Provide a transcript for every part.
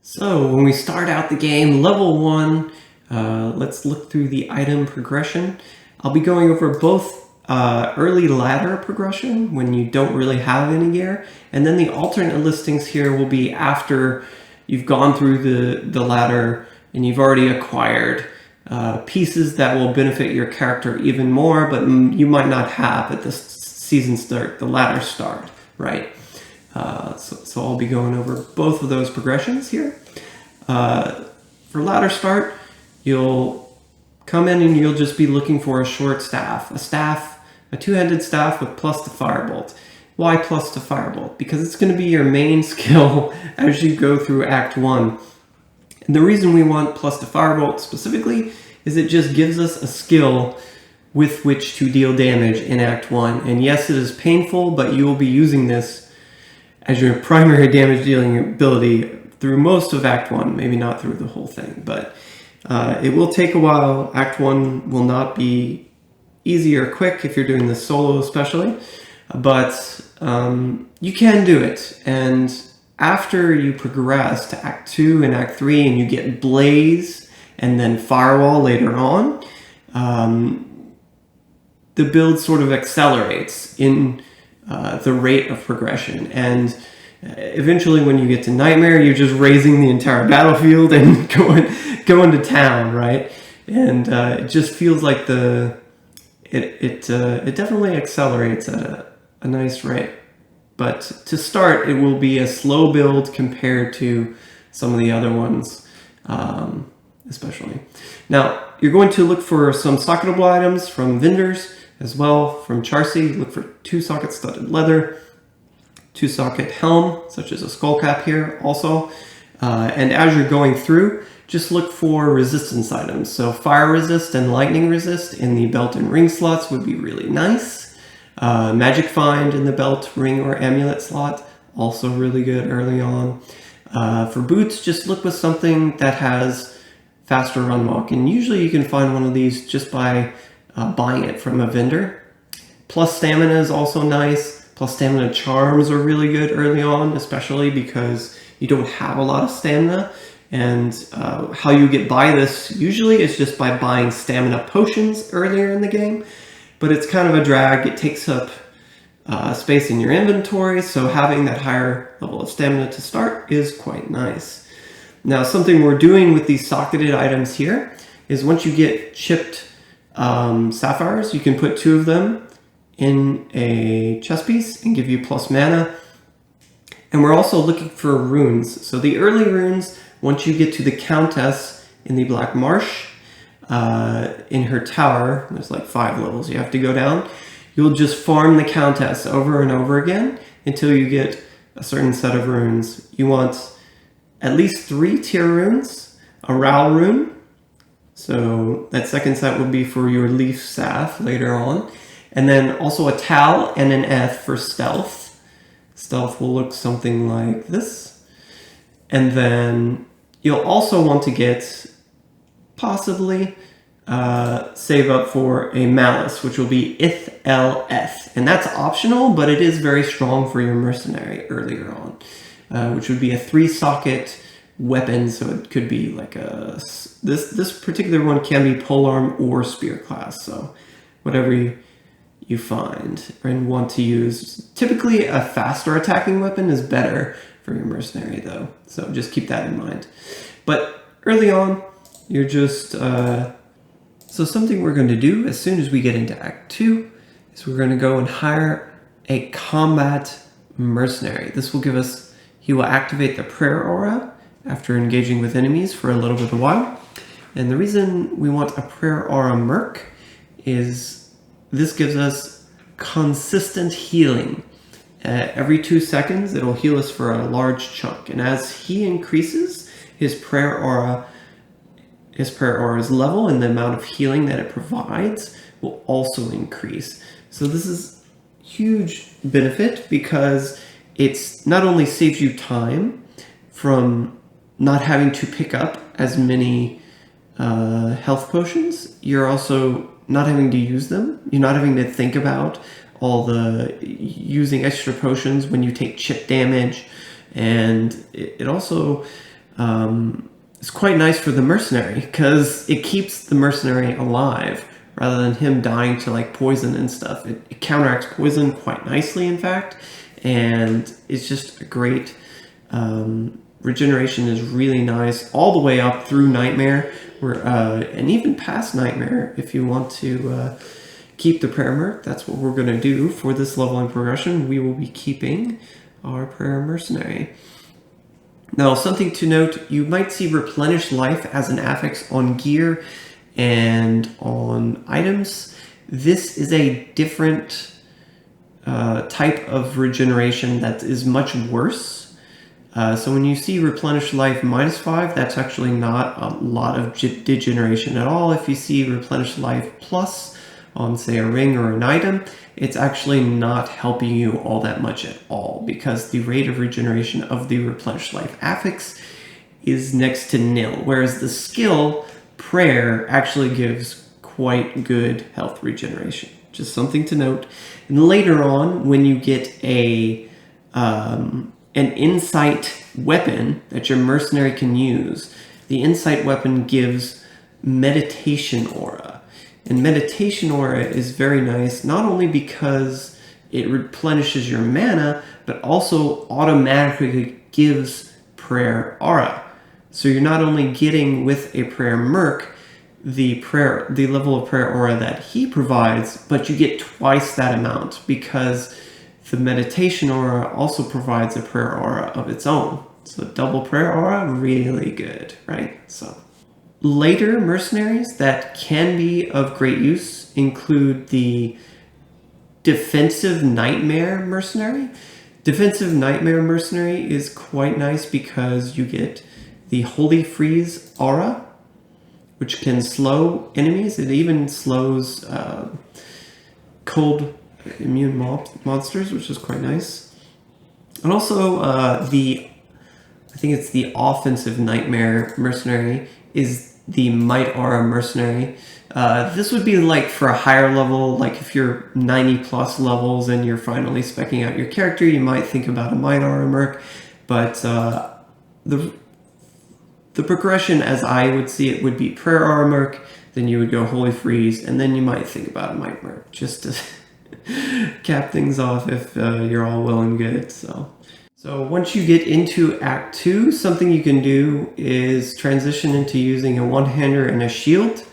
So when we start out the game, level 1, let's look through the item progression. I'll be going over both early ladder progression, when you don't really have any gear, and then the alternate listings here will be after you've gone through the ladder and you've already acquired pieces that will benefit your character even more, but you might not have at the season start, the ladder start, right? So I'll be going over both of those progressions here. For ladder start, you'll come in and you'll just be looking for a short staff. A two-handed staff with plus to firebolt. Why plus to firebolt? Because it's going to be your main skill as you go through Act 1. And the reason we want plus to firebolt specifically is it just gives us a skill with which to deal damage in Act 1. And yes, it is painful, but you will be using this as your primary damage dealing ability through most of Act 1, maybe not through the whole thing, but it will take a while. Act 1 will not be easy or quick if you're doing this solo especially, but you can do it. And after you progress to Act 2 and Act 3 and you get Blaze and then Firewall later on, the build sort of accelerates in the rate of progression, and eventually when you get to Nightmare, you're just raising the entire battlefield and going to town, right? And it just feels like it definitely accelerates at a nice rate. But to start, it will be a slow build compared to some of the other ones, especially. Now, you're going to look for some socketable items from vendors as well. From Charcy, look for 2-socket studded leather, 2-socket helm, such as a skull cap here also. And as you're going through, just look for resistance items. So fire resist and lightning resist in the belt and ring slots would be really nice. Magic find in the belt, ring, or amulet slot, also really good early on. For boots, just look with something that has faster run walk. And usually you can find one of these just by buying it from a vendor. Plus stamina is also nice. Plus stamina charms are really good early on, especially because you don't have a lot of stamina. And how you get by this usually is just by buying stamina potions earlier in the game. But it's kind of a drag. It takes up space in your inventory, so having that higher level of stamina to start is quite nice. Now, something we're doing with these socketed items here is once you get chipped sapphires, you can put 2 of them in a chest piece and give you plus mana. And we're also looking for runes. So the early runes, once you get to the Countess in the Black Marsh, in her tower, there's like 5 levels you have to go down, you'll just farm the Countess over and over again until you get a certain set of runes. You want at least 3 tier runes, a Ral rune, so that second set would be for your leaf staff later on, and then also a Tal and an F for stealth. Stealth will look something like this. And then you'll also want to get possibly save up for a Malice, which will be IthLF, and that's optional, but it is very strong for your mercenary earlier on, which would be a 3-socket weapon. So it could be like this particular one can be polearm or spear class, so whatever you find and want to use. Typically a faster attacking weapon is better for your mercenary though, so just keep that in mind. But early on, you're just so something we're going to do as soon as we get into Act 2 is we're going to go and hire a combat mercenary. This will give us, he will activate the prayer aura after engaging with enemies for a little bit of a while. And the reason we want a prayer aura Merc is this gives us consistent healing. Every 2 seconds, it'll heal us for a large chunk. And as he increases, his prayer aura's level and the amount of healing that it provides will also increase. So this is huge benefit because it's not only saves you time from not having to pick up as many health potions, you're also not having to use them. You're not having to think about all the using extra potions when you take chip damage, and it also It's quite nice for the mercenary because it keeps the mercenary alive rather than him dying to like poison and stuff. It counteracts poison quite nicely, in fact, and it's just a great regeneration is really nice all the way up through Nightmare, and even past Nightmare if you want to keep the prayer merc. That's what we're going to do for this leveling progression. We will be keeping our prayer mercenary. Now, something to note, you might see replenish life as an affix on gear and on items. This is a different type of regeneration that is much worse. So when you see replenish life -5, that's actually not a lot of degeneration at all. If you see replenish life plus on, say, a ring or an item, it's actually not helping you all that much at all, because the rate of regeneration of the replenish life affix is next to nil, whereas the skill prayer actually gives quite good health regeneration. Just something to note. And later on, when you get an insight weapon that your mercenary can use, the insight weapon gives meditation aura. And meditation aura is very nice, not only because it replenishes your mana, but also automatically gives prayer aura. So you're not only getting with a prayer merc the level of prayer aura that he provides, but you get twice that amount because the meditation aura also provides a prayer aura of its own. So double prayer aura, really good, right? So later mercenaries that can be of great use include the defensive nightmare mercenary. Defensive nightmare mercenary is quite nice because you get the holy freeze aura, which can slow enemies. It even slows cold immune monsters, which is quite nice. And also I think it's the offensive nightmare mercenary is the might aura mercenary. This would be like for a higher level, like if you're 90 plus levels and you're finally speccing out your character, you might think about a might aura merc, but the progression as I would see it would be prayer aura merc, then you would go holy freeze, and then you might think about a might merc, just to cap things off if you're all well and good. So once you get into Act 2, something you can do is transition into using a one-hander and a shield.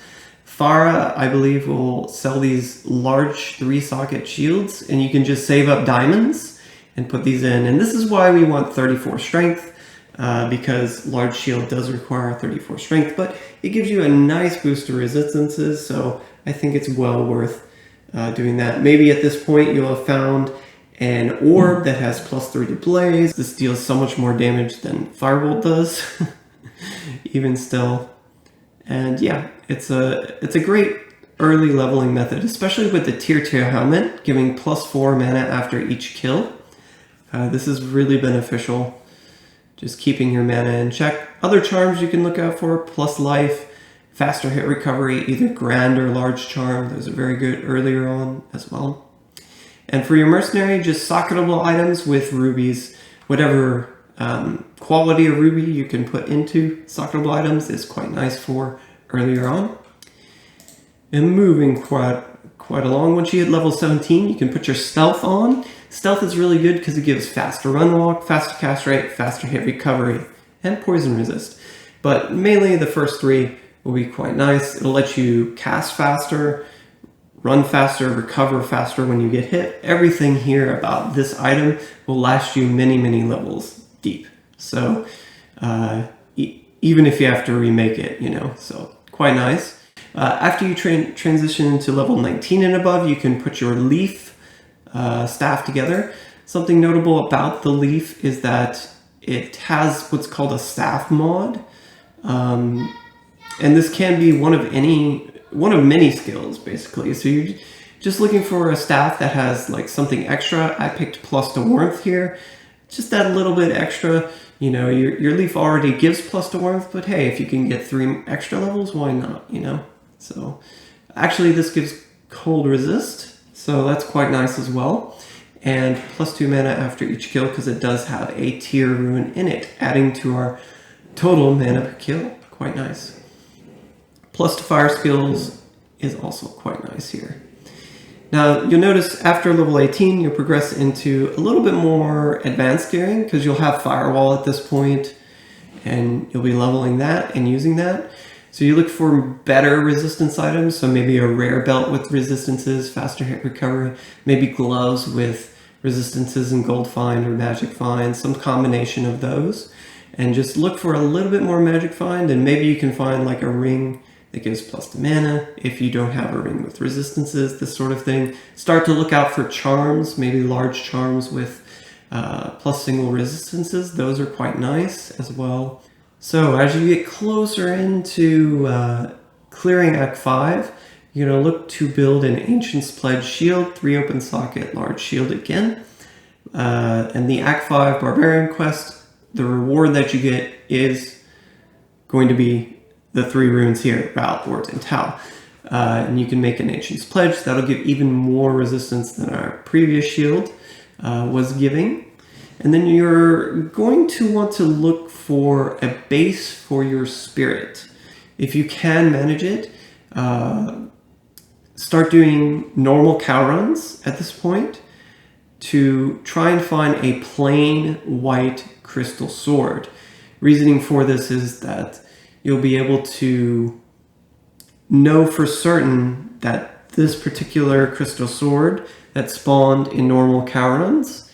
Farah, I believe, will sell these large 3-socket shields, and you can just save up diamonds and put these in. And this is why we want 34 strength, because large shield does require 34 strength, but it gives you a nice boost to resistances, so I think it's well worth doing that. Maybe at this point you'll have found an orb that has +3 to blaze. This deals so much more damage than Fire Wall does, even still. And yeah, it's a great early leveling method, especially with the tier 2 helmet, giving +4 mana after each kill. This is really beneficial, just keeping your mana in check. Other charms you can look out for: plus life, faster hit recovery, either grand or large charm. Those are very good earlier on as well. And for your mercenary, just socketable items with rubies. Whatever quality of ruby you can put into socketable items is quite nice for earlier on. And moving quite along, once you hit level 17, you can put your stealth on. Stealth is really good because it gives faster run walk, faster cast rate, faster hit recovery, and poison resist. But mainly the first 3 will be quite nice. It'll let you cast faster, run faster, recover faster when you get hit. Everything here about this item will last you many, many levels deep. So even if you have to remake it, so quite nice. After you transition into level 19 and above, you can put your leaf staff together. Something notable about the leaf is that it has what's called a staff mod. And this can be one of many skills, basically. So you're just looking for a staff that has like something extra. I picked plus to warmth here. Just that little bit extra. Your leaf already gives plus to warmth, but hey, if you can get 3 extra levels, why not, So actually this gives cold resist, so that's quite nice as well. And +2 mana after each kill, because it does have a tier rune in it, adding to our total mana per kill, quite nice. Plus to fire skills is also quite nice here. Now, you'll notice after level 18, you'll progress into a little bit more advanced gearing because you'll have Firewall at this point, and you'll be leveling that and using that. So you look for better resistance items, so maybe a rare belt with resistances, faster hit recovery, maybe gloves with resistances and gold find or magic find, some combination of those. And just look for a little bit more magic find, and maybe you can find like a ring that gives plus to mana if you don't have a ring with resistances, this sort of thing. Start to look out for charms, maybe large charms with plus single resistances. Those are quite nice as well. So as you get closer into clearing Act 5, you're going to look to build an Ancient's Pledge shield, 3 open socket, large shield again. And the Act 5 Barbarian quest, the reward that you get is going to be the 3 runes here, Baal, Ort, and Tau. And you can make an Ancient's Pledge. That'll give even more resistance than our previous shield was giving. And then you're going to want to look for a base for your spirit. If you can manage it, start doing normal cow runs at this point to try and find a plain white crystal sword. Reasoning for this is that you'll be able to know for certain that this particular crystal sword that spawned in normal cow runs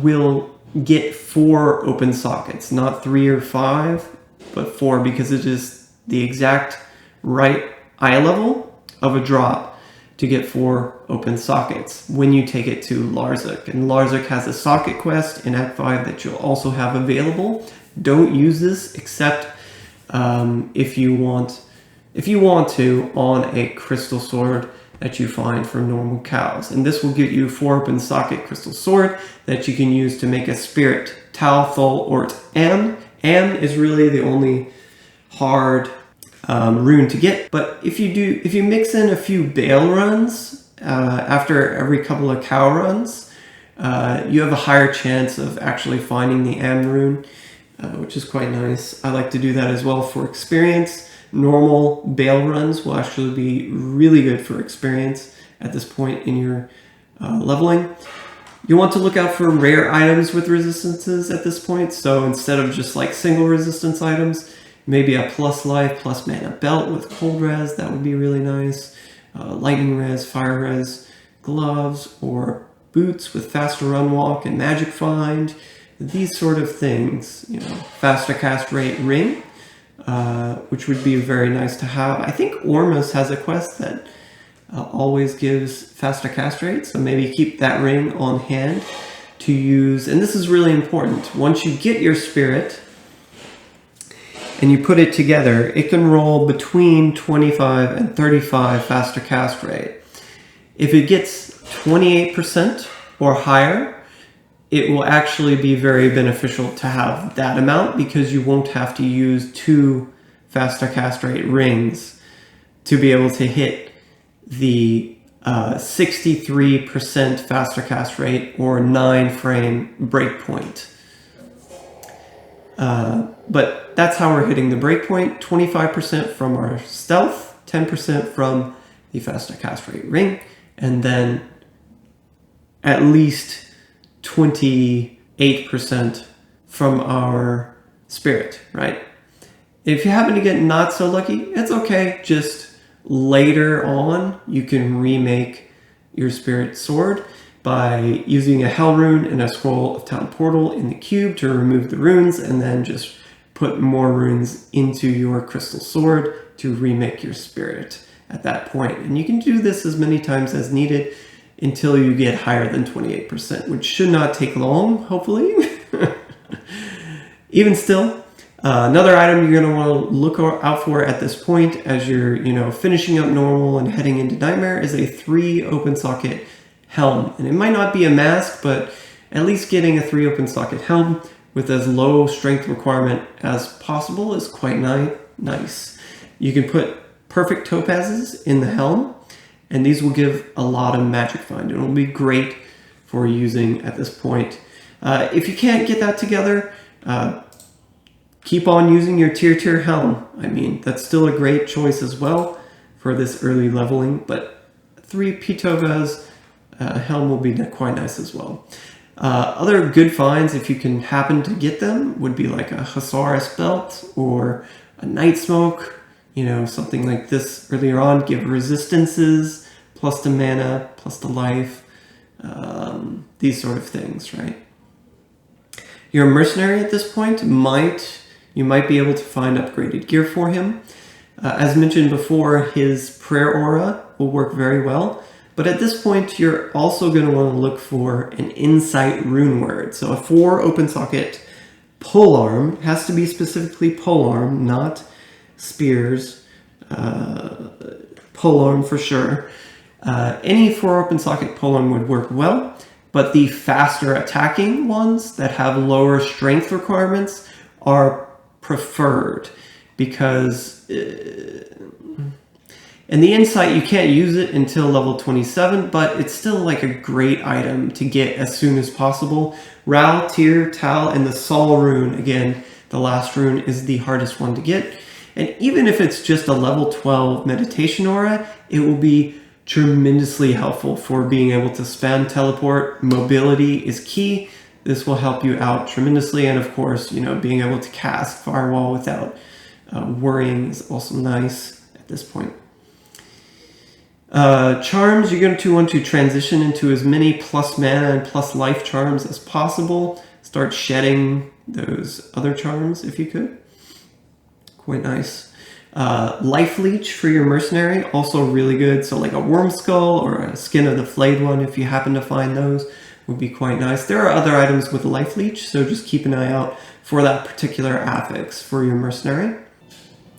will get 4 open sockets, not 3 or 5, but 4, because it is the exact right eye level of a drop to get 4 open sockets when you take it to Larzik. And Larzik has a socket quest in Act 5 that you'll also have available. Don't use this except if you want to on a crystal sword that you find from normal cows. And this will get you 4 open socket crystal sword that you can use to make a spirit. Tau, Thol, Ort, Am. Am is really the only hard rune to get. But if you mix in a few Baal runs after every couple of cow runs, you have a higher chance of actually finding the Am rune, which is quite nice. I like to do that as well for experience. Normal Baal runs will actually be really good for experience at this point in your leveling. You want to look out for rare items with resistances at this point. So instead of just like single resistance items, maybe a plus life, plus mana belt with cold res, that would be really nice. Lightning res, fire res, gloves, or boots with faster run walk and magic find. These sort of things, faster cast rate ring, which would be very nice to have. I think Ormus has a quest that always gives faster cast rate, so maybe keep that ring on hand to use. And this is really important. Once you get your spirit and you put it together, it can roll between 25 and 35 faster cast rate. If it gets 28% or higher, it will actually be very beneficial to have that amount because you won't have to use 2 faster cast rate rings to be able to hit the 63% faster cast rate or 9 frame breakpoint. But that's how we're hitting the breakpoint. 25% from our stealth, 10% from the faster cast rate ring, and then at least 28% from our spirit, right? If you happen to get not so lucky, it's okay. Just later on, you can remake your spirit sword by using a hell rune and a scroll of town portal in the cube to remove the runes, and then just put more runes into your crystal sword to remake your spirit at that point. And you can do this as many times as needed until you get higher than 28%, which should not take long, hopefully. Even still, another item you're going to want to look out for at this point as you're finishing up normal and heading into Nightmare is a 3 open socket helm. And it might not be a mask, but at least getting a 3 open socket helm with as low strength requirement as possible is quite nice. You can put perfect topazes in the helm, and these will give a lot of magic find. It will be great for using at this point. If you can't get that together, keep on using your tier helm. I mean, that's still a great choice as well for this early leveling, but 3 Pitoga's helm will be quite nice as well. Other good finds, if you can happen to get them, would be like a Hussarus belt or a Night Smoke, you know, something like this earlier on. Give resistances, plus to mana, plus to life, these sort of things, right? Your mercenary at this point, you might be able to find upgraded gear for him. As mentioned before, his prayer aura will work very well. But at this point, you're also going to want to look for an insight rune word. So a 4 open socket polearm, has to be specifically polearm, not spears. Polearm for sure. Any 4 open socket polearm would work well, but the faster attacking ones that have lower strength requirements are preferred, because and the insight, you can't use it until level 27, but it's still like a great item to get as soon as possible. Ral, Tyr, Tal, and the Sol rune, again, the last rune is the hardest one to get. And even if it's just a level 12 meditation aura, it will be tremendously helpful for being able to spam teleport. Mobility is key. This will help you out tremendously. And of course, you know, being able to cast Firewall without worrying is also nice at this point. Charms, you're going to want to transition into as many plus mana and plus life charms as possible. Start shedding those other charms if you could. Quite nice. Life Leech for your mercenary, also really good. So like a Worm Skull or a Skin of the Flayed one, if you happen to find those, would be quite nice. There are other items with Life Leech, so just keep an eye out for that particular affix for your mercenary.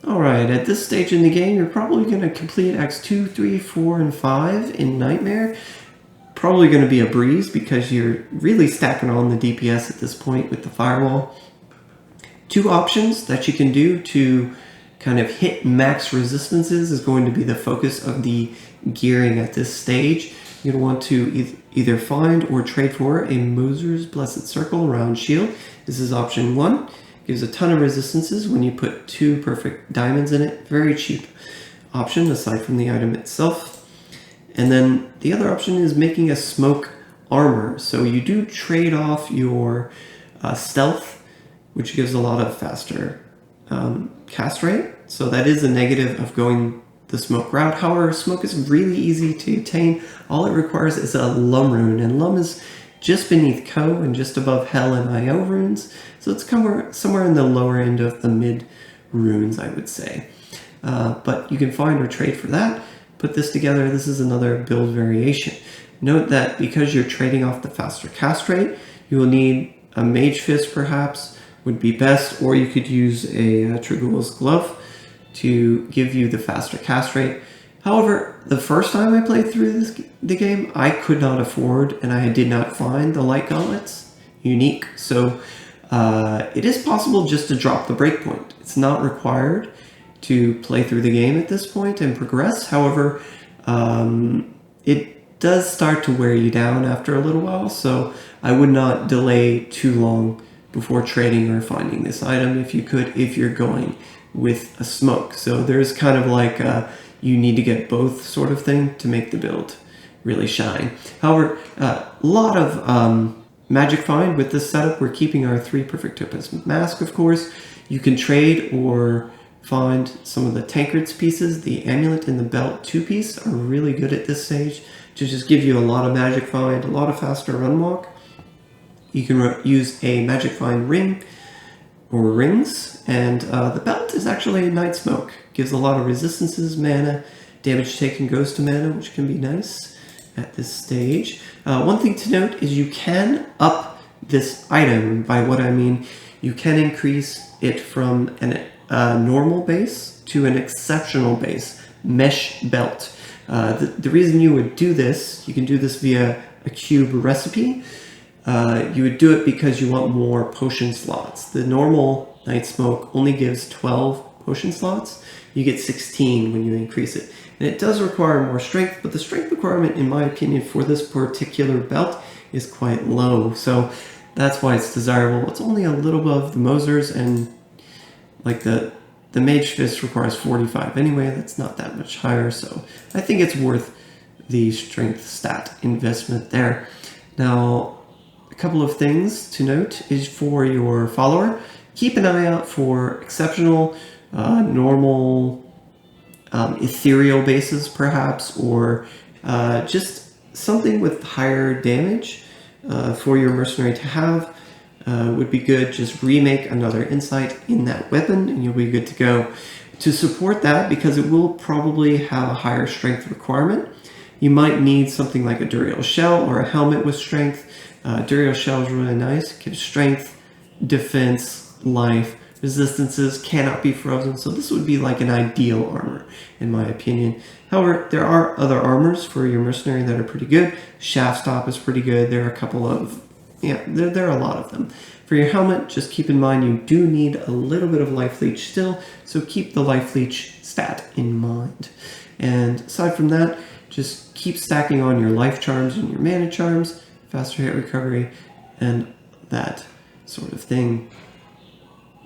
Alright, at this stage in the game, you're probably going to complete Acts 2, 3, 4, and 5 in Nightmare. Probably going to be a breeze because you're really stacking on the DPS at this point with the Firewall. 2 options that you can do to kind of hit max resistances is going to be the focus of the gearing at this stage. You're going to want to either find or trade for a Moser's Blessed Circle round shield. This is option 1. Gives a ton of resistances when you put 2 perfect diamonds in it. Very cheap option aside from the item itself. And then the other option is making a smoke armor. So you do trade off your stealth, which gives a lot of faster cast rate. So that is a negative of going the smoke route. However, smoke is really easy to attain. All it requires is a Lum rune, and Lum is just beneath Ko and just above Hell and IO runes. So it's somewhere in the lower end of the mid runes, I would say. But you can find or trade for that. Put this together. This is another build variation. Note that because you're trading off the faster cast rate, you will need a Mage Fist perhaps, would be best, or you could use a Triggerwill's Glove to give you the faster cast rate. However, the first time I played through the game, I could not afford, and I did not find the Light Gauntlets unique. So it is possible just to drop the breakpoint. It's not required to play through the game at this point and progress. However, it does start to wear you down after a little while, so I would not delay too long before trading or finding this item if you could, if you're going with a smoke. So there's kind of like you need to get both sort of thing to make the build really shine. However, a lot of magic find with this setup. We're keeping our 3 perfect topaz mask, of course. You can trade or find some of the Tankard's pieces. The amulet and the belt 2-piece are really good at this stage to just give you a lot of magic find, a lot of faster run walk. You can use a magic find ring or rings, and the belt is actually a Night Smoke. Gives a lot of resistances, mana, damage taken goes to mana, which can be nice at this stage. One thing to note is you can up this item. By what I mean, you can increase it from a normal base to an exceptional base, mesh belt. The reason you would do this, you can do this via a cube recipe. You would do it because you want more potion slots. The normal Night Smoke only gives 12 potion slots. You get 16 when you increase it. And it does require more strength, but the strength requirement, in my opinion, for this particular belt is quite low. So that's why it's desirable. It's only a little above the Moser's, and like the Mage Fist requires 45 anyway. That's not that much higher, so I think it's worth the strength stat investment there. Now, a couple of things to note is for your follower, keep an eye out for exceptional, normal, ethereal bases perhaps, or just something with higher damage for your mercenary to have. Would be good. Just remake another insight in that weapon and you'll be good to go. To support that, because it will probably have a higher strength requirement, you might need something like a Duriel Shell or a helmet with strength. Duriel Shell is really nice. Gives strength, defense, life, resistances, cannot be frozen. So this would be like an ideal armor, in my opinion. However, there are other armors for your mercenary that are pretty good. Shaft Stop is pretty good. There are a couple of, there are a lot of them. For your helmet, just keep in mind you do need a little bit of life leech still, so keep the life leech stat in mind. And aside from that, just keep stacking on your life charms and your mana charms, faster hit recovery, and that sort of thing.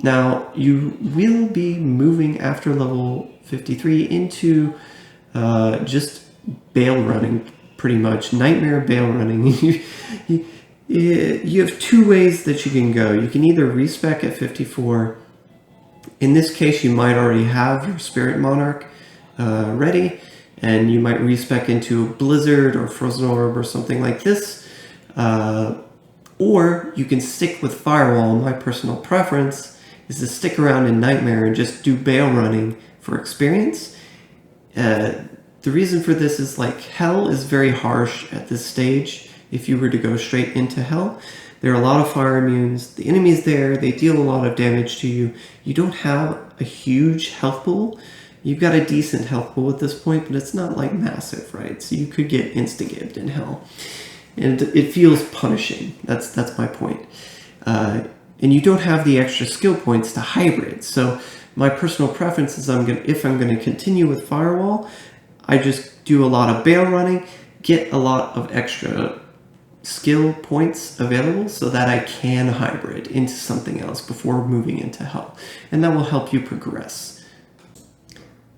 Now, you will be moving after level 53 into just Baal running, pretty much. Nightmare Baal running. You have two ways that you can go. You can either respec at 54. In this case, you might already have your Spirit Monarch ready, and you might respec into Blizzard or Frozen Orb or something like this. Or you can stick with Firewall. My personal preference is to stick around in Nightmare and just do Baal running for experience. The reason for this is like Hell is very harsh at this stage. If you were to go straight into Hell, there are a lot of fire immunes. The enemies there, they deal a lot of damage to you. You don't have a huge health pool. You've got a decent health pool at this point, but it's not like massive, right? So you could get insta-gibbed in Hell. And it feels punishing. That's my point. And you don't have the extra skill points to hybrid. So my personal preference is if I'm going to continue with Firewall, I just do a lot of Baal running, get a lot of extra skill points available so that I can hybrid into something else before moving into Hell. And that will help you progress.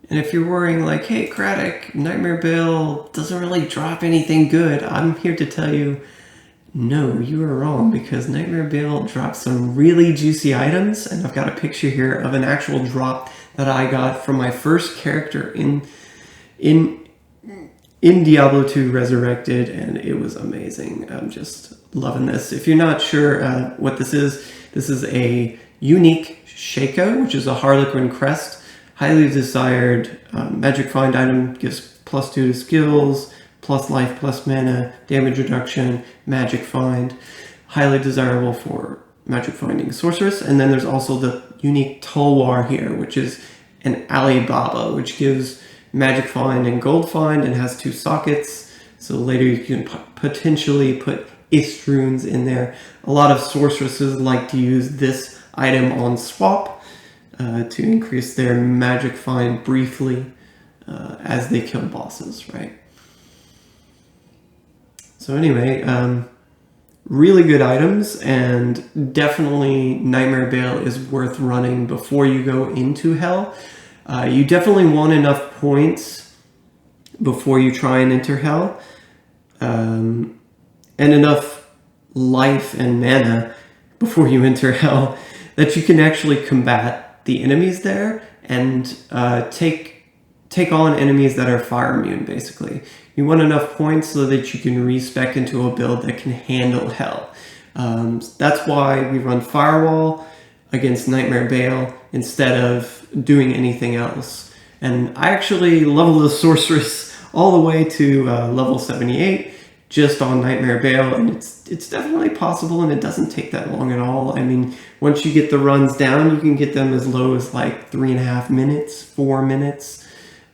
And if you're worrying like, hey, Craddock, Nightmare Baal doesn't really drop anything good, I'm here to tell you, no, you are wrong, because Nightmare Baal drops some really juicy items, and I've got a picture here of an actual drop that I got from my first character in Diablo 2 Resurrected, and it was amazing. I'm just loving this. If you're not sure what this is a unique Shaco, which is a Harlequin crest. Highly desired magic find item, gives +2 to skills, plus life, plus mana, damage reduction, magic find. Highly desirable for magic finding sorceress. And then there's also the unique Tulwar here, which is an Alibaba, which gives magic find and gold find and has 2 sockets. So later you can potentially put Ist runes in there. A lot of sorceresses like to use this item on swap to increase their magic find briefly as they kill bosses, right? So anyway, really good items, and definitely Nightmare Baal is worth running before you go into Hell. You definitely want enough points before you try and enter Hell, and enough life and mana before you enter Hell that you can actually combat the enemies there and take on enemies that are fire immune, basically. You want enough points so that you can respec into a build that can handle Hell. That's why we run Firewall against Nightmare Baal instead of doing anything else. And I actually leveled the Sorceress all the way to level 78 just on Nightmare Baal, and it's definitely possible, and it doesn't take that long at all. I mean, once you get the runs down, you can get them as low as like 3.5 minutes, 4 minutes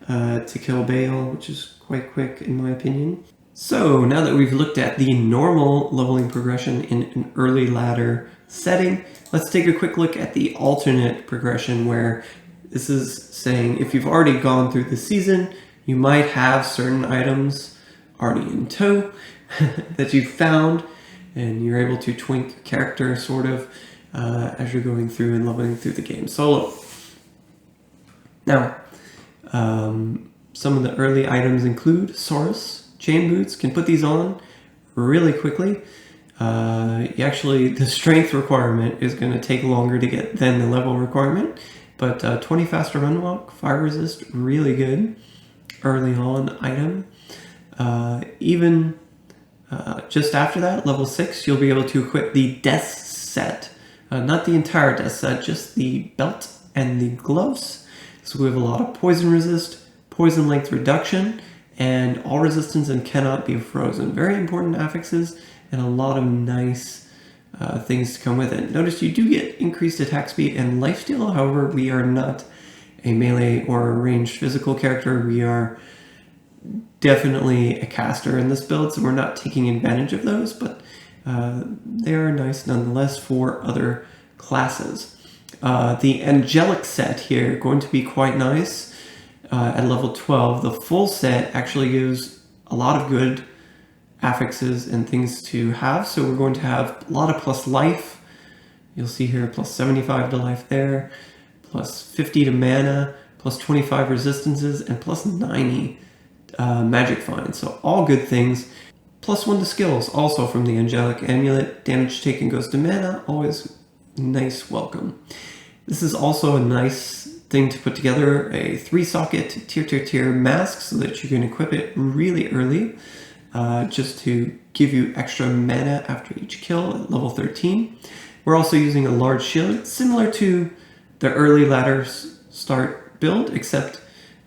to kill Baal, which is quite quick in my opinion. So now that we've looked at the normal leveling progression in an early ladder setting, let's take a quick look at the alternate progression, where this is saying if you've already gone through the season, you might have certain items already in tow that you've found, and you're able to twink your character sort of as you're going through and leveling through the game solo. Now, some of the early items include Saurus chain boots. Can put these on really quickly. Actually, the strength requirement is going to take longer to get than the level requirement, but 20 faster run walk, fire resist, really good early on item. Even just after that, level 6, you'll be able to equip the death set. Not the entire death set, just the belt and the gloves. So we have a lot of poison resist, poison length reduction, and all resistance and cannot be frozen. Very important affixes and a lot of nice things to come with it. Notice you do get increased attack speed and lifesteal. However, we are not a melee or a ranged physical character. We are definitely a caster in this build, so we're not taking advantage of those, but they are nice nonetheless for other classes. The angelic set here going to be quite nice at level 12. The full set actually gives a lot of good affixes and things to have, so we're going to have a lot of plus life. You'll see here plus 75 to life there, plus 50 to mana, plus 25 resistances, and plus 90 magic find. So all good things. Plus 1 to skills also from the angelic amulet. Damage taken goes to mana. Always nice welcome. This is also a nice thing to put together, a 3-socket tier mask so that you can equip it really early, just to give you extra mana after each kill at level 13. We're also using a large shield, similar to the early ladder start build, except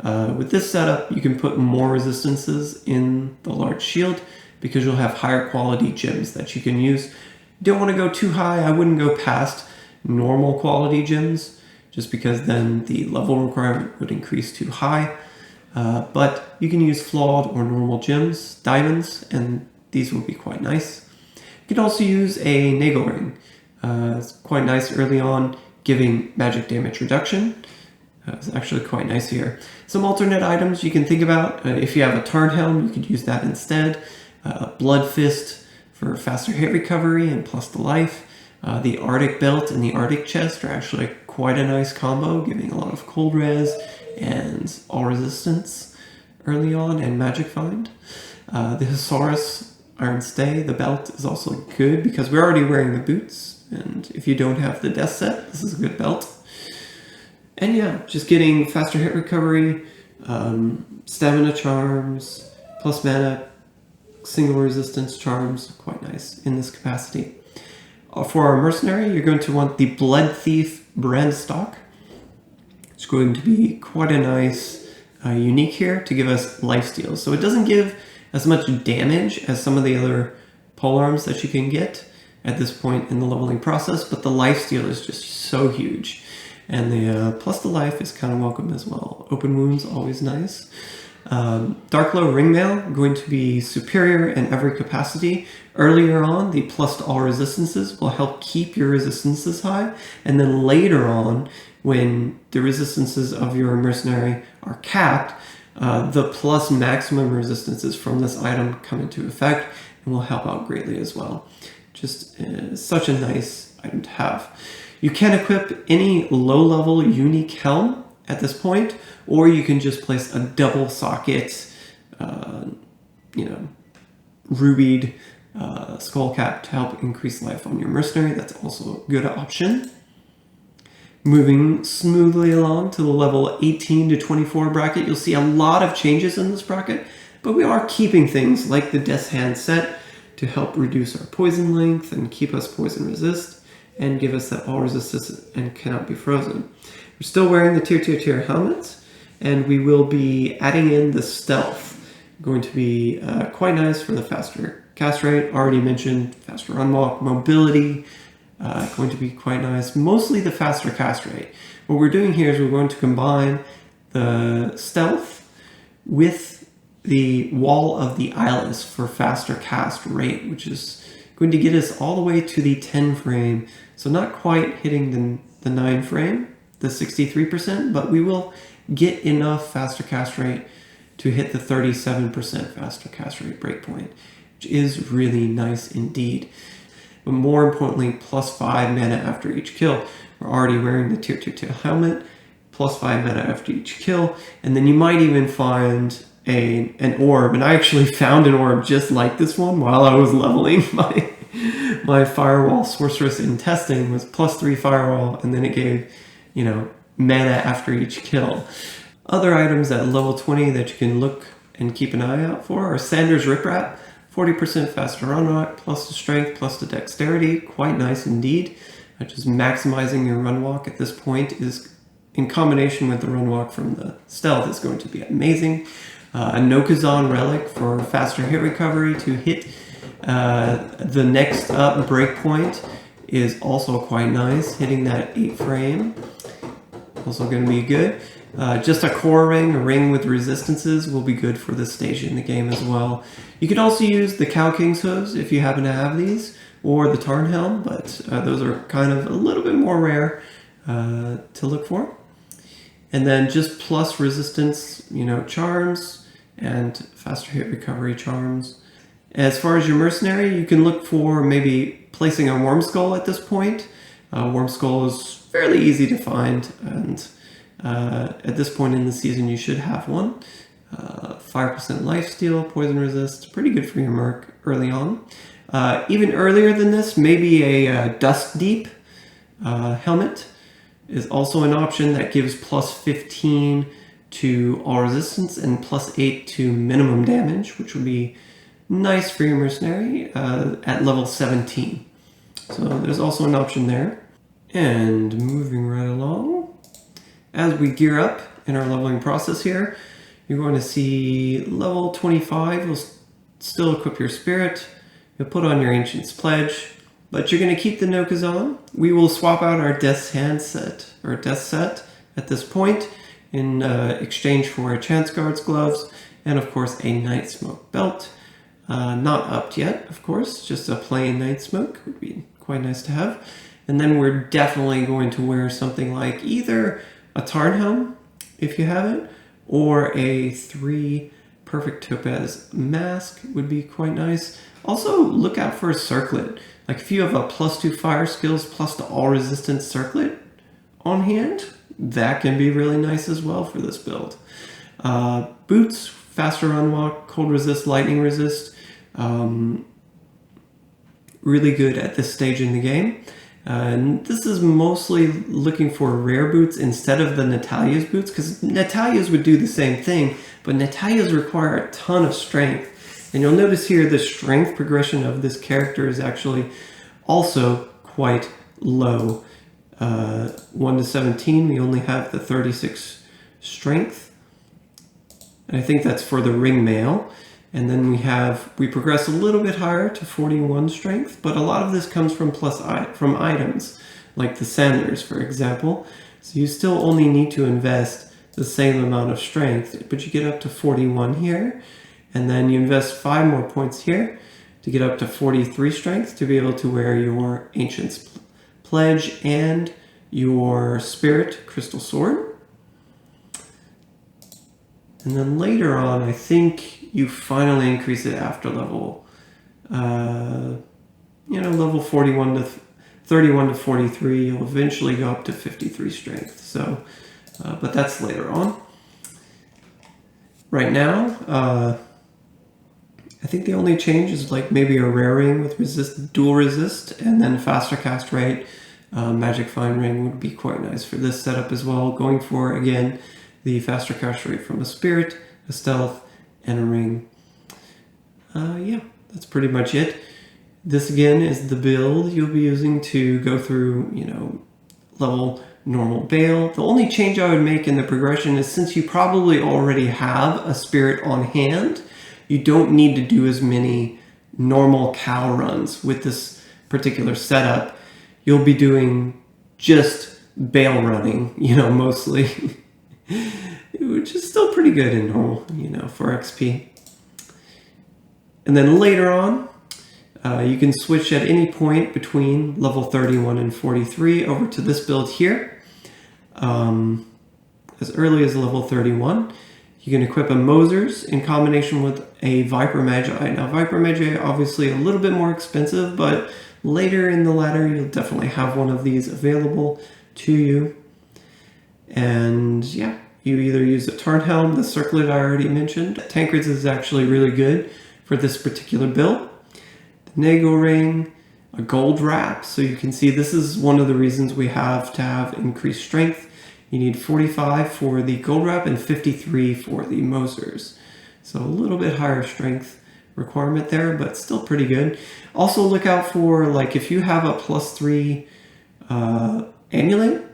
with this setup, you can put more resistances in the large shield because you'll have higher quality gems that you can use. Don't want to go too high. I wouldn't go past normal quality gems just because then the level requirement would increase too high. But you can use flawed or normal gems, diamonds, and these will be quite nice. You can also use a Nagel ring. It's quite nice early on, giving magic damage reduction. It's actually quite nice here. Some alternate items you can think about. If you have a Tarn Helm, you could use that instead. Blood Fist for faster hit recovery and plus the life. The Arctic Belt and the Arctic Chest are actually quite a nice combo, giving a lot of cold res and all resistance early on and magic find. The Thesaurus Iron Stay, the belt, is also good because we're already wearing the boots, and if you don't have the death set, this is a good belt. And yeah, just getting faster hit recovery, stamina charms, plus mana, single resistance charms, quite nice in this capacity. For our mercenary, you're going to want the Blood Thief brand stock. It's going to be quite a nice unique here to give us lifesteal. So it doesn't give as much damage as some of the other polearms that you can get at this point in the leveling process, but the lifesteal is just so huge. And the plus the life is kind of welcome as well. Open wounds, always nice. Darkglow Ringmail, going to be superior in every capacity. Earlier on, the plus to all resistances will help keep your resistances high. And then later on, when the resistances of your mercenary are capped, the plus maximum resistances from this item come into effect and will help out greatly as well. Just such a nice item to have. You can equip any low-level unique helm at this point, or you can just place a double socket, rubied skull cap to help increase life on your mercenary. That's also a good option. Moving smoothly along to the level 18 to 24 bracket, you'll see a lot of changes in this bracket, but we are keeping things like the Death's Hand set to help reduce our poison length and keep us poison resist, and give us that all resistance and cannot be frozen. We're still wearing the tier helmets, and we will be adding in the stealth. Going to be quite nice for the faster cast rate. Already mentioned faster run walk, mobility, going to be quite nice. Mostly the faster cast rate. What we're doing here is we're going to combine the stealth with the Wall of the Eyeless for faster cast rate, which is going to get us all the way to the 10 frame. So not quite hitting the 9 frame, the 63%, but we will get enough faster cast rate to hit the 37% faster cast rate breakpoint, which is really nice indeed. But more importantly, plus 5 mana after each kill. We're already wearing the tier 2 helmet, plus 5 mana after each kill, and then you might even find an orb, and I actually found an orb just like this one while I was leveling my Fire Wall Sorceress in testing. Was plus 3 Firewall, and then it gave, you know, mana after each kill. Other items at level 20 that you can look and keep an eye out for are Sanders Riprap, 40% faster run walk, plus the strength, plus the dexterity, quite nice indeed. Just maximizing your run walk at this point is, in combination with the run walk from the stealth, is going to be amazing. A Nokazan relic for faster hit recovery to hit the next up breakpoint is also quite nice. Hitting that 8 frame, also going to be good. Just a core ring, a ring with resistances, will be good for this stage in the game as well. You can also use the Cow King's Hooves if you happen to have these, or the Tarn Helm, but those are kind of a little bit more rare to look for. And then just plus resistance, you know, charms and faster hit recovery charms. As far as your mercenary, you can look for maybe placing a Worm Skull at this point. Worm Skull is fairly easy to find, and at this point in the season you should have one. 5% lifesteal, poison resist, pretty good for your Merc early on. Even earlier than this, maybe a Dust Deep helmet is also an option that gives plus 15 to all resistance and plus 8 to minimum damage, which would be nice for your mercenary at level 17. So there's also an option there. And moving right along, as we gear up in our leveling process here, you're going to see level 25 will still equip your spirit. You'll put on your Ancient's Pledge, but you're going to keep the Nokazan. We will swap out our Death's Hand set, or Death set, at this point in exchange for a Chance Guard's gloves, and of course a Night Smoke belt. Not upped yet, of course, just a plain Night Smoke would be quite nice to have. And then we're definitely going to wear something like either a Tarn Helm, if you have it, or a 3 Perfect Topaz mask would be quite nice. Also, look out for a circlet. Like if you have a plus 2 fire skills plus the all resistance circlet on hand, that can be really nice as well for this build. Boots, faster run walk, cold resist, lightning resist. Really good at this stage in the game. And this is mostly looking for rare boots instead of the Natalia's boots, because Natalia's would do the same thing, but Natalia's require a ton of strength. And you'll notice here the strength progression of this character is actually also quite low. 1 to 17, we only have the 36 strength. And I think that's for the ring mail. And then we progress a little bit higher to 41 strength, but a lot of this comes from from items, like the Sanders, for example. So you still only need to invest the same amount of strength, but you get up to 41 here, and then you invest 5 more points here to get up to 43 strength to be able to wear your Ancient's Pledge and your Spirit Crystal Sword. And then later on, I think you finally increase it after level, level 41 to 31 to 43. You'll eventually go up to 53 strength. So, but that's later on. Right now, I think the only change is like maybe a rare ring with dual resist, and then faster cast rate. Magic Find Ring would be quite nice for this setup as well. Going for, again, the faster cast rate from a spirit, a stealth, and a ring. Yeah, that's pretty much it. This again is the build you'll be using to go through, level normal Baal. The only change I would make in the progression is, since you probably already have a spirit on hand, you don't need to do as many normal cow runs with this particular setup. You'll be doing just Baal running, mostly. Which is still pretty good in normal, for XP. And then later on, you can switch at any point between level 31 and 43 over to this build here. As early as level 31, you can equip a Mosers in combination with a Viper Magi. Now, Viper Magi obviously a little bit more expensive, but later in the ladder, you'll definitely have one of these available to you. And yeah, you either use the Tarnhelm, the circlet I already mentioned. Tankreds is actually really good for this particular build. The Nagle Ring, a gold wrap. So you can see this is one of the reasons we have to have increased strength. You need 45 for the gold wrap and 53 for the Mosers. So a little bit higher strength requirement there, but still pretty good. Also look out for, like, if you have a +3 amulet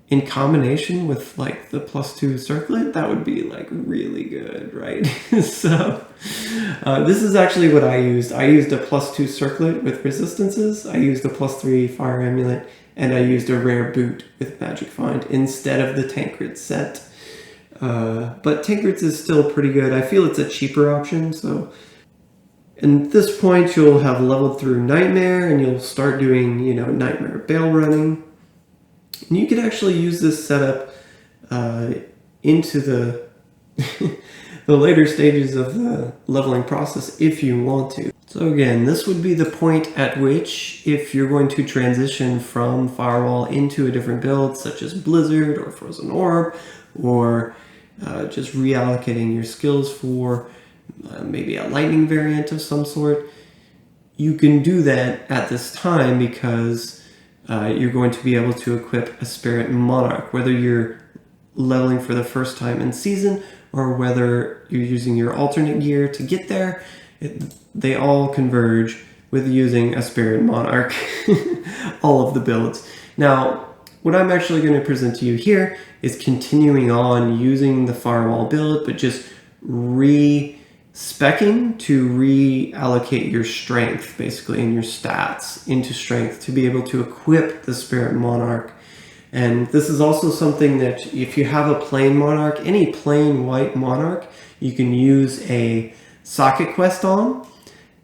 in combination with like the +2 circlet, that would be like really good, right? So this is actually what I used. I used a +2 circlet with resistances. I used a +3 fire amulet, and I used a rare boot with magic find instead of the Tancred set. But Tancred's is still pretty good. I feel it's a cheaper option. So at this point, you'll have leveled through Nightmare, and you'll start doing, you know, Nightmare Baal running. And you can actually use this setup into the the later stages of the leveling process if you want to. So again, this would be the point at which, if you're going to transition from Firewall into a different build, such as Blizzard or Frozen Orb, or just reallocating your skills for maybe a lightning variant of some sort, you can do that at this time because you're going to be able to equip a Spirit Monarch, whether you're leveling for the first time in season or whether you're using your alternate gear to get there. They all converge with using a Spirit Monarch, all of the builds. Now, what I'm actually going to present to you here is continuing on using the Firewall build, but just re-speccing to reallocate your strength, basically, and your stats into strength to be able to equip the Spirit Monarch. And this is also something that if you have a plain Monarch, any plain white Monarch, you can use a socket quest on,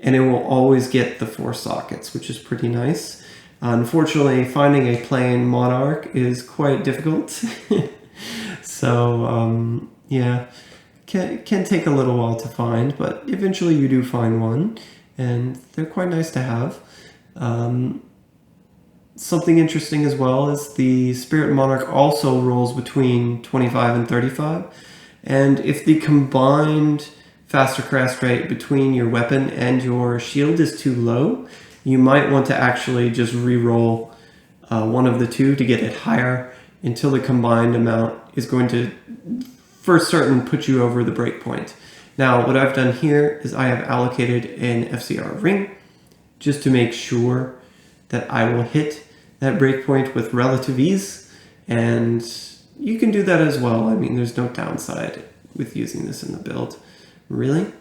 and it will always get the 4 sockets, which is pretty nice. Unfortunately, finding a plain Monarch is quite difficult. So, yeah, can take a little while to find, but eventually you do find one, and they're quite nice to have. Something interesting as well is the Spirit Monarch also rolls between 25 and 35, and if the combined faster cast rate between your weapon and your shield is too low, you might want to actually just re-roll one of the two to get it higher until the combined amount is going to, for certain, put you over the breakpoint. Now, what I've done here is I have allocated an FCR ring just to make sure that I will hit that breakpoint with relative ease, and you can do that as well. I mean, there's no downside with using this in the build, really.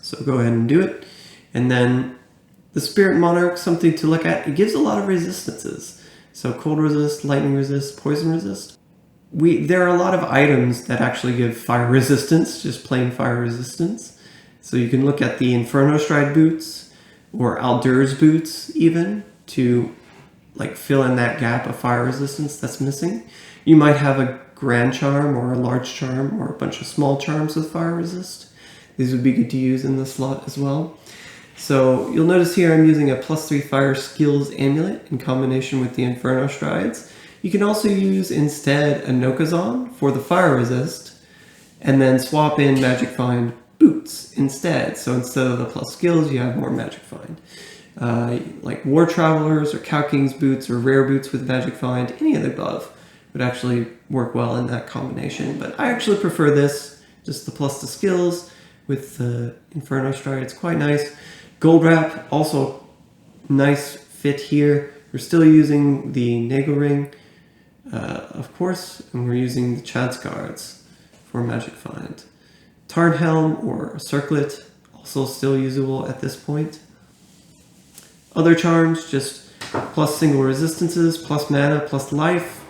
So go ahead and do it. And then the Spirit Monarch, something to look at, it gives a lot of resistances. So cold resist, lightning resist, poison resist. There are a lot of items that actually give fire resistance, just plain fire resistance. So you can look at the Inferno Stride boots or Aldur's boots even to like fill in that gap of fire resistance that's missing. You might have a grand charm or a large charm or a bunch of small charms with fire resist. These would be good to use in this slot as well. So you'll notice here I'm using a +3 fire skills amulet in combination with the Inferno Strides. You can also use instead a Nokazon for the fire resist and then swap in magic find boots instead. So instead of the plus skills, you have more magic find. Like War Travelers or Cow King's boots or rare boots with magic find, any of the above would actually work well in that combination. But I actually prefer this, just the plus to skills with the Inferno Stride. It's quite nice. Gold Wrap, also nice fit here. We're still using the Nagle Ring, of course, and we're using the Chad's Guards for magic find. Tarnhelm or Circlet, also still usable at this point. Other charms, just plus single resistances, plus mana, plus life,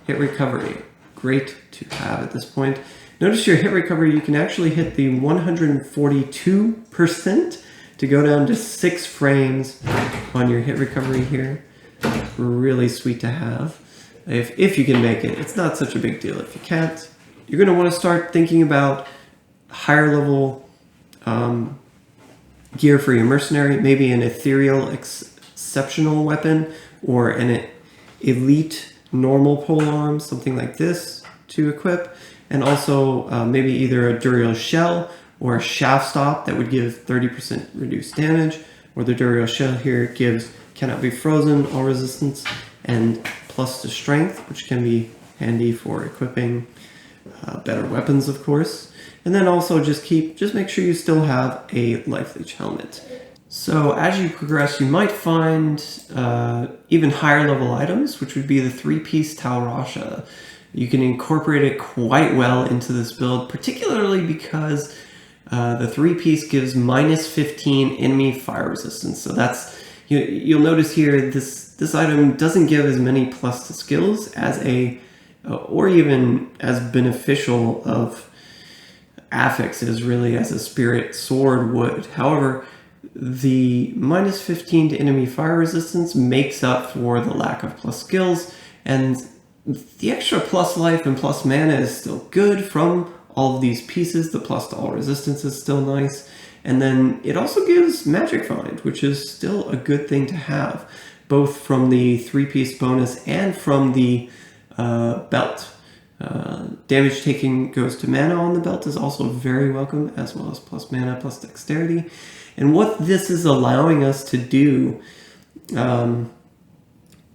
hit recovery. Great to have at this point. Notice your hit recovery, you can actually hit the 142% to go down to 6 frames on your hit recovery here. Really sweet to have. If you can make it. It's not such a big deal if you can't. You're going to want to start thinking about higher level gear for your mercenary, maybe an ethereal exceptional weapon or an elite normal pole arms, something like this to equip, and also maybe either a Duriel shell or a shaft stop that would give 30% reduced damage, or the Duriel shell here gives cannot be frozen, all resistance, and plus to strength, which can be handy for equipping better weapons, of course. And then also just make sure you still have a life leech helmet. So as you progress, you might find even higher level items, which would be the 3-piece Tal Rasha. You can incorporate it quite well into this build, particularly because the 3-piece gives minus 15 enemy fire resistance. So that's, you'll notice here, this item doesn't give as many plus to skills as or even as beneficial of affixes really as a spirit sword would. However, the minus 15 to enemy fire resistance makes up for the lack of plus skills, and the extra plus life and plus mana is still good from all of these pieces. The plus to all resistance is still nice. And then it also gives magic find, which is still a good thing to have, both from the 3-piece bonus and from the belt. Damage taking goes to mana on the belt is also very welcome, as well as plus mana, plus dexterity. And what this is allowing us to do,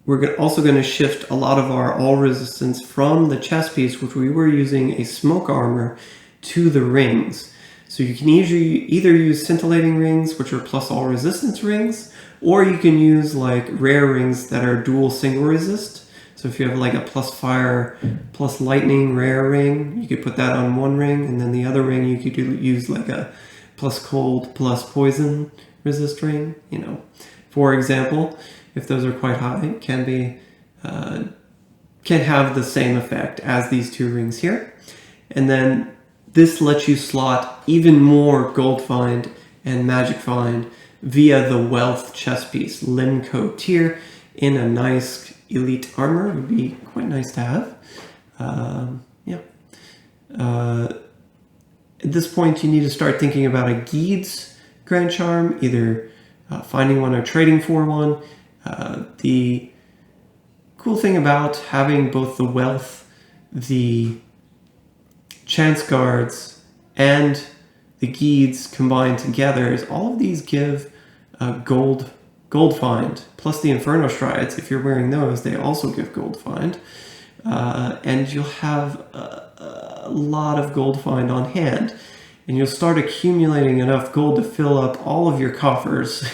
we're also going to shift a lot of our all resistance from the chest piece, which we were using a smoke armor, to the rings. So you can either use scintillating rings, which are plus all resistance rings, or you can use like rare rings that are dual single resist. So if you have like a plus fire, plus lightning rare ring, you could put that on one ring, and then the other ring you could use like a plus cold, plus poison resist ring. For example, if those are quite high, can have the same effect as these two rings here. And then this lets you slot even more gold find and magic find via the wealth chest piece. Limco tier in a nice elite armor would be quite nice to have. At this point, you need to start thinking about a Geed's Grand Charm, either finding one or trading for one. The cool thing about having both the wealth, the chance guards, and the Geeds combined together is all of these give gold find, plus the Inferno Strides. If you're wearing those, they also give gold find, and you'll have a lot of gold find on hand, and you'll start accumulating enough gold to fill up all of your coffers.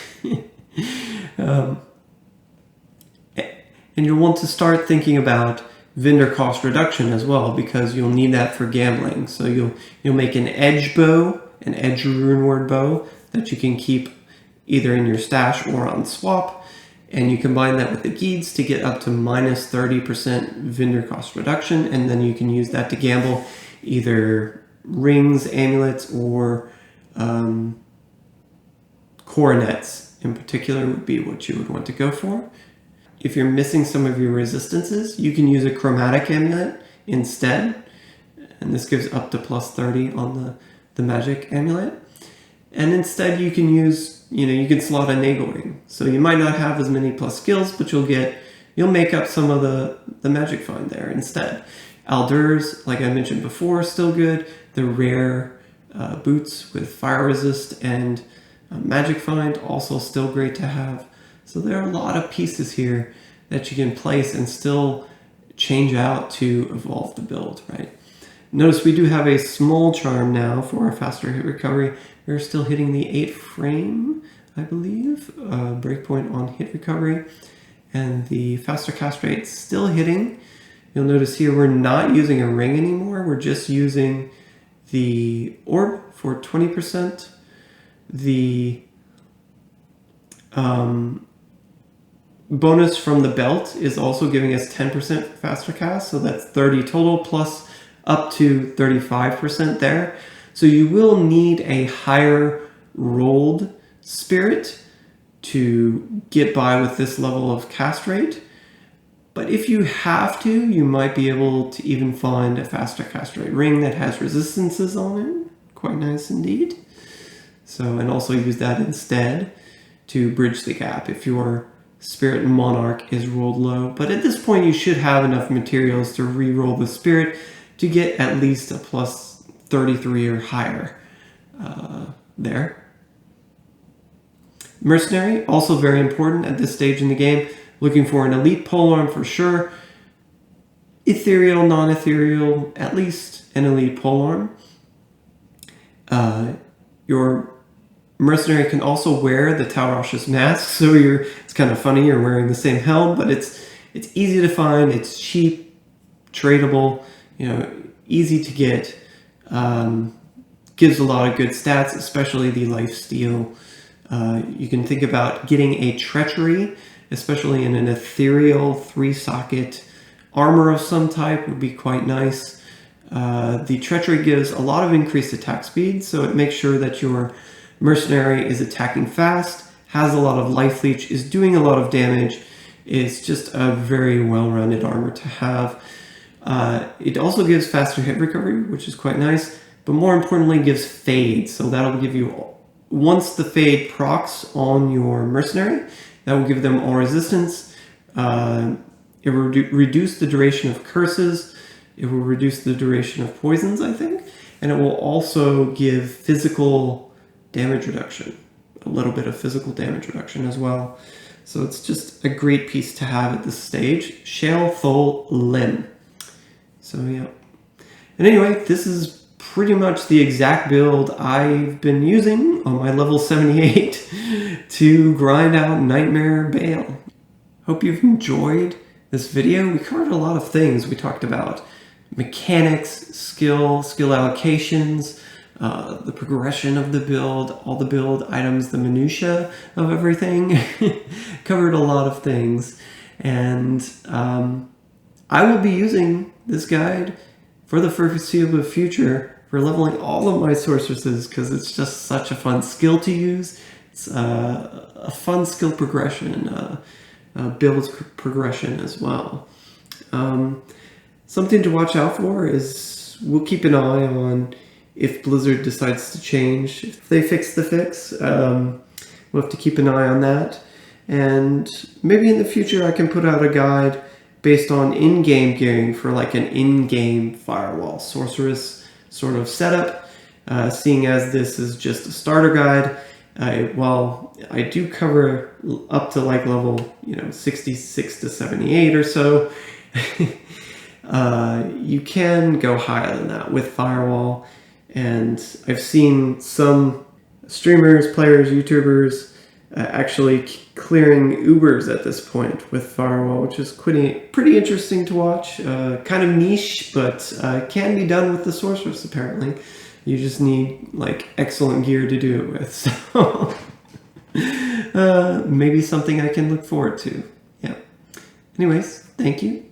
And you'll want to start thinking about vendor cost reduction as well, because you'll need that for gambling. So you'll make an edge bow, an edge rune word bow that you can keep either in your stash or on swap, and you combine that with the Geeds to get up to minus 30% vendor cost reduction, and then you can use that to gamble either rings, amulets, or coronets in particular would be what you would want to go for. If you're missing some of your resistances, you can use a chromatic amulet instead, and this gives up to plus 30 on the magic amulet. And instead you can use, you can slot a nagle ring. So you might not have as many plus skills, but you'll make up some of the magic find there instead. Aldurs, like I mentioned before, still good. The rare boots with fire resist and magic find, also still great to have. So there are a lot of pieces here that you can place and still change out to evolve the build, right? Notice we do have a small charm now for our faster hit recovery. We're still hitting the 8 frame, I believe, breakpoint on hit recovery. And the faster cast rate still hitting. You'll notice here we're not using a ring anymore. We're just using the orb for 20%. The bonus from the belt is also giving us 10% faster cast, so that's 30 total plus up to 35% there. So you will need a higher rolled spirit to get by with this level of cast rate. But if you have to, you might be able to even find a faster cast rate ring that has resistances on it. Quite nice indeed. So, and also use that instead to bridge the gap if you're Spirit Monarch is rolled low, but at this point you should have enough materials to re-roll the Spirit to get at least a plus 33 or higher there. Mercenary, also very important at this stage in the game. Looking for an elite polearm for sure. Ethereal, non-ethereal, at least an elite polearm. Your mercenary can also wear the Taurash's mask, so it's kind of funny, you're wearing the same helm, but it's easy to find, it's cheap, tradable, easy to get, gives a lot of good stats, especially the lifesteal. You can think about getting a treachery, especially in an ethereal 3-socket armor of some type would be quite nice. The treachery gives a lot of increased attack speed, so it makes sure that your mercenary is attacking fast, has a lot of life leech, is doing a lot of damage. It's just a very well-rounded armor to have. It also gives faster hit recovery, which is quite nice, but more importantly gives fade. So that'll give you, once the fade procs on your mercenary, that will give them all resistance. It will reduce the duration of curses. It will reduce the duration of poisons, I think. And it will also give physical damage reduction, a little bit of physical damage reduction as well. So it's just a great piece to have at this stage. Shale Thol Lim. So yeah. And anyway, this is pretty much the exact build I've been using on my level 78 to grind out Nightmare Baal. Hope you've enjoyed this video. We covered a lot of things. We talked about mechanics, skill allocations, the progression of the build, all the build items, the minutia of everything. Covered a lot of things. And I will be using this guide for the foreseeable future for leveling all of my sorceresses because it's just such a fun skill to use. It's a fun skill progression, build progression as well. Something to watch out for is we'll keep an eye on if Blizzard decides to change, if they fix the fix. We'll have to keep an eye on that. And maybe in the future I can put out a guide based on in-game gearing for like an in-game Fire Wall Sorceress sort of setup. Seeing as this is just a starter guide, while I do cover up to like level 66 to 78 or so, you can go higher than that with Firewall. And I've seen some streamers, players, YouTubers actually clearing Ubers at this point with Firewall, which is pretty interesting to watch. Kind of niche, but can be done with the Sorceress apparently. You just need like excellent gear to do it with. So maybe something I can look forward to. Yeah. Anyways, thank you.